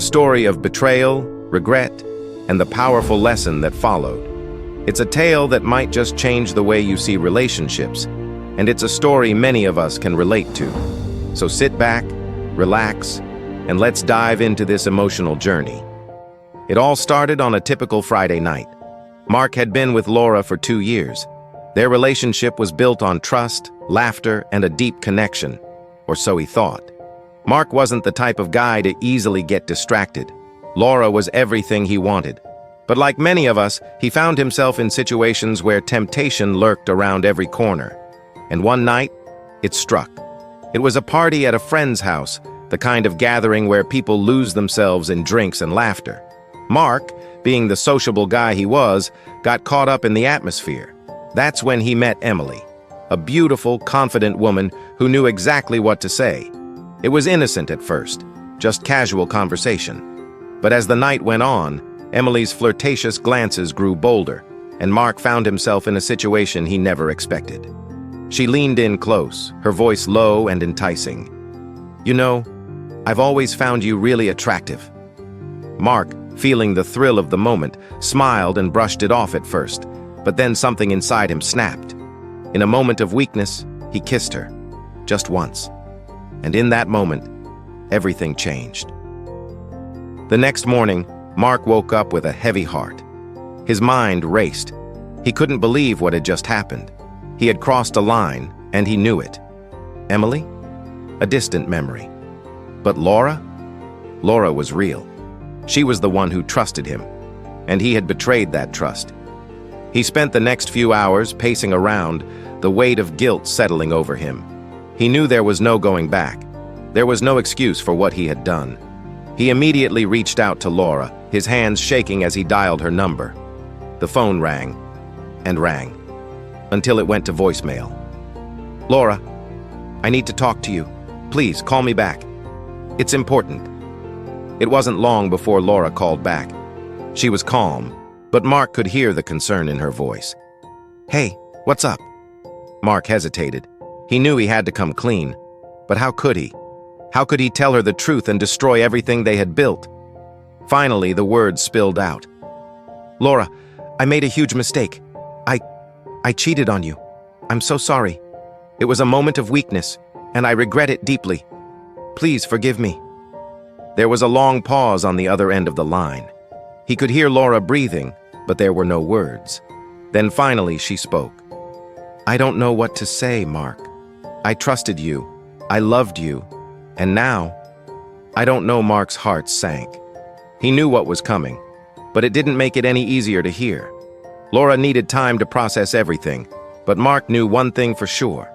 a story of betrayal, regret, and the powerful lesson that followed. It's a tale that might just change the way you see relationships, and it's a story many of us can relate to. So sit back, relax, and let's dive into this emotional journey. It all started on a typical Friday night. Mark had been with Laura for 2 years. Their relationship was built on trust, laughter, and a deep connection, or so he thought. Mark wasn't the type of guy to easily get distracted. Laura was everything he wanted. But like many of us, he found himself in situations where temptation lurked around every corner. And one night, it struck. It was a party at a friend's house, the kind of gathering where people lose themselves in drinks and laughter. Mark, being the sociable guy he was, got caught up in the atmosphere. That's when he met Emily, a beautiful, confident woman who knew exactly what to say. It was innocent at first, just casual conversation. But as the night went on, Emily's flirtatious glances grew bolder, and Mark found himself in a situation he never expected. She leaned in close, her voice low and enticing. "You know, I've always found you really attractive." Mark, feeling the thrill of the moment, smiled and brushed it off at first, but then something inside him snapped. In a moment of weakness, he kissed her, just once. And in that moment, everything changed. The next morning, Mark woke up with a heavy heart. His mind raced. He couldn't believe what had just happened. He had crossed a line, and he knew it. Emily? A distant memory. But Laura? Laura was real. She was the one who trusted him, and he had betrayed that trust. He spent the next few hours pacing around, the weight of guilt settling over him. He knew there was no going back. There was no excuse for what he had done. He immediately reached out to Laura, his hands shaking as he dialed her number. The phone rang and rang, until it went to voicemail. "Laura, I need to talk to you. Please call me back. It's important." It wasn't long before Laura called back. She was calm, but Mark could hear the concern in her voice. "Hey, what's up?" Mark hesitated. He knew he had to come clean, but how could he? How could he tell her the truth and destroy everything they had built? Finally, the words spilled out. "Laura, I made a huge mistake. I cheated on you. I'm so sorry. It was a moment of weakness, and I regret it deeply. Please forgive me." There was a long pause on the other end of the line. He could hear Laura breathing, but there were no words. Then finally she spoke. "I don't know what to say, Mark. I trusted you. I loved you. And now, I don't know." Mark's heart sank. He knew what was coming, but it didn't make it any easier to hear. Laura needed time to process everything, but Mark knew one thing for sure.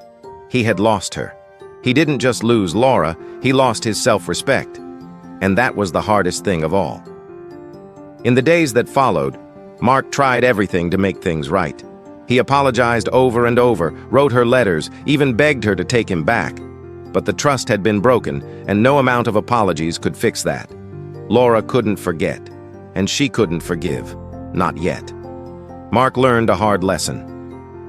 He had lost her. He didn't just lose Laura, he lost his self-respect. And that was the hardest thing of all. In the days that followed, Mark tried everything to make things right. He apologized over and over, wrote her letters, even begged her to take him back. But the trust had been broken, and no amount of apologies could fix that. Laura couldn't forget, and she couldn't forgive. Not yet. Mark learned a hard lesson.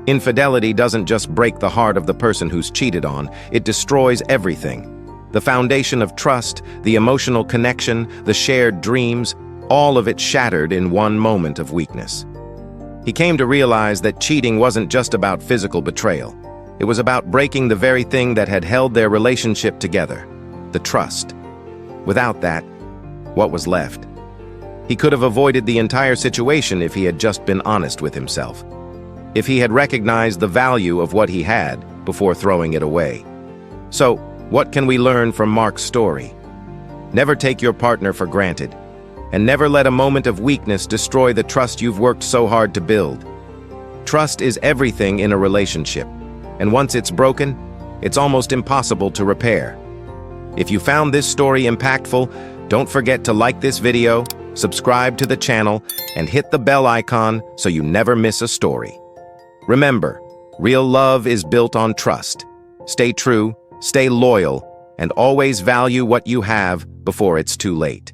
Infidelity doesn't just break the heart of the person who's cheated on, it destroys everything. The foundation of trust, the emotional connection, the shared dreams, all of it shattered in one moment of weakness. He came to realize that cheating wasn't just about physical betrayal. It was about breaking the very thing that had held their relationship together, the trust. Without that, what was left? He could have avoided the entire situation if he had just been honest with himself. If he had recognized the value of what he had before throwing it away. So, what can we learn from Mark's story? Never take your partner for granted, and never let a moment of weakness destroy the trust you've worked so hard to build. Trust is everything in a relationship, and once it's broken, it's almost impossible to repair. If you found this story impactful, don't forget to like this video, subscribe to the channel, and hit the bell icon so you never miss a story. Remember, real love is built on trust. Stay true, stay loyal, and always value what you have before it's too late.